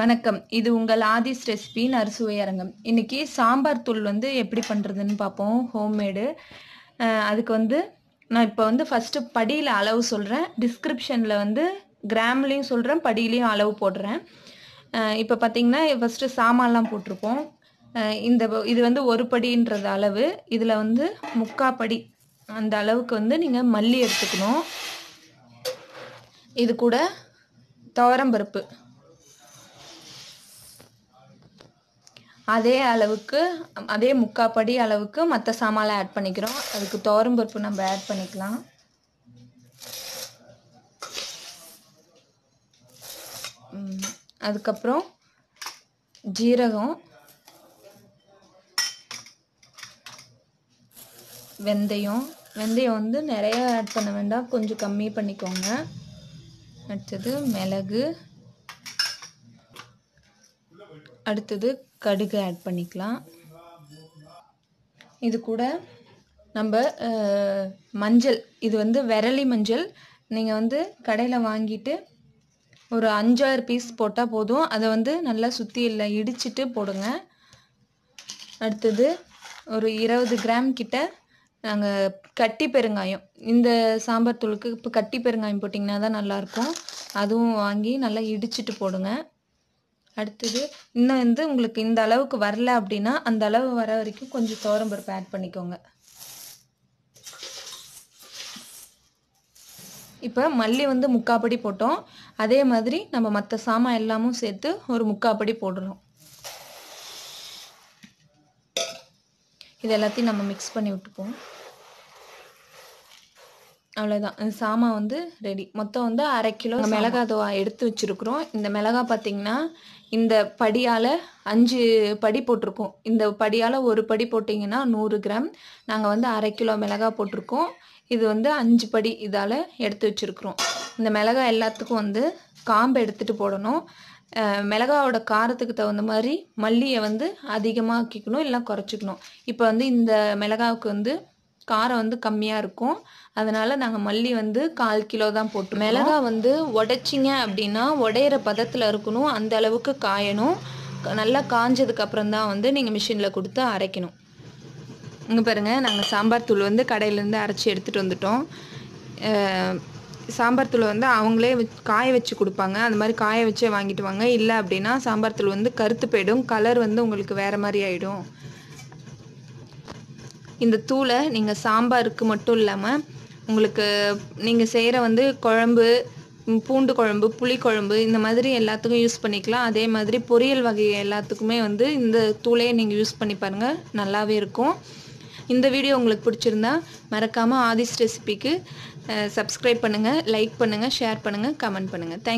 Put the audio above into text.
வணக்கம். இது உங்கள் ஆதிஸ் ரெசிபி அறுசுவை அரங்கம். இன்னைக்கு சாம்பார் தூள் வந்து எப்படி பண்ணுறதுன்னு பார்ப்போம். ஹோம்மேடு. அதுக்கு வந்து நான் இப்போ வந்து ஃபஸ்ட்டு படியில் அளவு சொல்கிறேன். டிஸ்கிரிப்ஷனில் வந்து கிராம்லேயும் சொல்கிறேன், படியிலையும் அளவு போடுறேன். இப்போ பார்த்தீங்கன்னா ஃபஸ்ட்டு சாமான்லாம் போட்டிருப்போம். இது வந்து ஒரு படின்றது அளவு. இதில் வந்து 3/4 படி அந்த அளவுக்கு வந்து நீங்கள் மல்லி எடுத்துக்கணும். இது கூட துவரம்பருப்பு அதே அளவுக்கு, அதே 3/4 படி அளவுக்கு மற்ற சாமான்லாம் ஆட் பண்ணிக்கிறோம். அதுக்கு துவரம்பருப்பு நம்ம ஆட் பண்ணிக்கலாம். அதுக்கப்புறம் ஜீரகம், வெந்தயம் வந்து நிறைய ஆட் பண்ண வேண்டாம், கொஞ்சம் கம்மி பண்ணிக்கோங்க. அடுத்தது மிளகு, அடுத்தது கடுகு ஆட் பண்ணிக்கலாம். இது கூட நம்ம மஞ்சள், இது வந்து விரலி மஞ்சள். நீங்கள் வந்து கடையில் வாங்கிட்டு ஒரு 5-6 பீஸ் போட்டால் போதும். அதை வந்து நல்லா சுத்தியில் இடிச்சிட்டு போடுங்க. அடுத்தது ஒரு 20 கிராம் கிட்ட நாங்கள் கட்டி பெருங்காயம், இந்த சாம்பார் தூளுக்கு இப்போ கட்டி பெருங்காயம் போட்டிங்கன்னா தான் நல்லாயிருக்கும். அதுவும் வாங்கி நல்லா இடிச்சிட்டு போடுங்க. அடுத்தது இன்னும் வந்து உங்களுக்கு இந்த அளவுக்கு வரல அப்படின்னா அந்த அளவு வர வரைக்கும் கொஞ்சம் துவரம்பருப்பு ஆட் பண்ணிக்கோங்க. இப்போ மல்லி வந்து 3/4 படி போட்டோம். அதே மாதிரி நம்ம மற்ற சாமான் எல்லாமும் சேர்த்து ஒரு 3/4 படி போடுறோம். இது எல்லாத்தையும் நம்ம மிக்ஸ் பண்ணி விட்டுப்போம். அவ்வளோதான், இந்த சாமான் வந்து ரெடி. மொத்தம் வந்து 1/2 கிலோ மிளகாய் எடுத்து வச்சுருக்குறோம். இந்த மிளகாய் பார்த்திங்கன்னா இந்த படியால் 5 படி போட்டிருக்கோம். இந்த படியால் ஒரு படி போட்டிங்கன்னா 100 கிராம். நாங்கள் வந்து 1/2 கிலோ மிளகாய் போட்டிருக்கோம். இது வந்து 5 படி இதால் எடுத்து வச்சுருக்குறோம். இந்த மிளகாய் எல்லாத்துக்கும் வந்து காம்பை எடுத்துகிட்டு போடணும். மிளகாவோட காரத்துக்கு தகுந்த மாதிரி மல்லியை வந்து அதிகமாக ஆக்கிக்கணும், இல்லை குறைச்சிக்கணும். இப்போ வந்து இந்த மிளகாவுக்கு வந்து காரம் வந்து கம்மியாக இருக்கும். அதனால் நாங்கள் மல்லி வந்து 1/4 கிலோ தான் போட்டு. மிளகாய் வந்து உடைச்சிங்க அப்படின்னா உடையிற பதத்தில் இருக்கணும், அந்த அளவுக்கு காயணும். நல்லா காஞ்சதுக்கப்புறம் தான் வந்து நீங்கள் மிஷினில் கொடுத்து அரைக்கணும். இங்கே பாருங்கள், நாங்கள் சாம்பார் தூள் வந்து கடையிலேருந்து அரைச்சி எடுத்துகிட்டு வந்துட்டோம். சாம்பார் தூள் வந்து அவங்களே காய வச்சு கொடுப்பாங்க. அந்த மாதிரி காய வச்சே வாங்கிட்டு வாங்க. இல்லை அப்படின்னா சாம்பார் தூள் வந்து கருத்து போயிடும், கலர் வந்து உங்களுக்கு வேறு மாதிரி ஆகிடும். இந்த தூளை நீங்கள் சாம்பாருக்கு மட்டும் இல்லாமல் உங்களுக்கு நீங்கள் செய்கிற வந்து குழம்பு, பூண்டு குழம்பு, புளி குழம்பு, இந்த மாதிரி எல்லாத்துக்கும் யூஸ் பண்ணிக்கலாம். அதே மாதிரி பொரியல் வகை எல்லாத்துக்குமே வந்து இந்த தூளையை நீங்கள் யூஸ் பண்ணி பாருங்கள், நல்லாவே இருக்கும். இந்த வீடியோ உங்களுக்கு பிடிச்சிருந்தா மறக்காமல் ஆதிஸ் ரெசிபிக்கு சப்ஸ்கிரைப் பண்ணுங்கள், லைக் பண்ணுங்கள், ஷேர் பண்ணுங்கள், கமெண்ட் பண்ணுங்கள். தேங்க்யூ.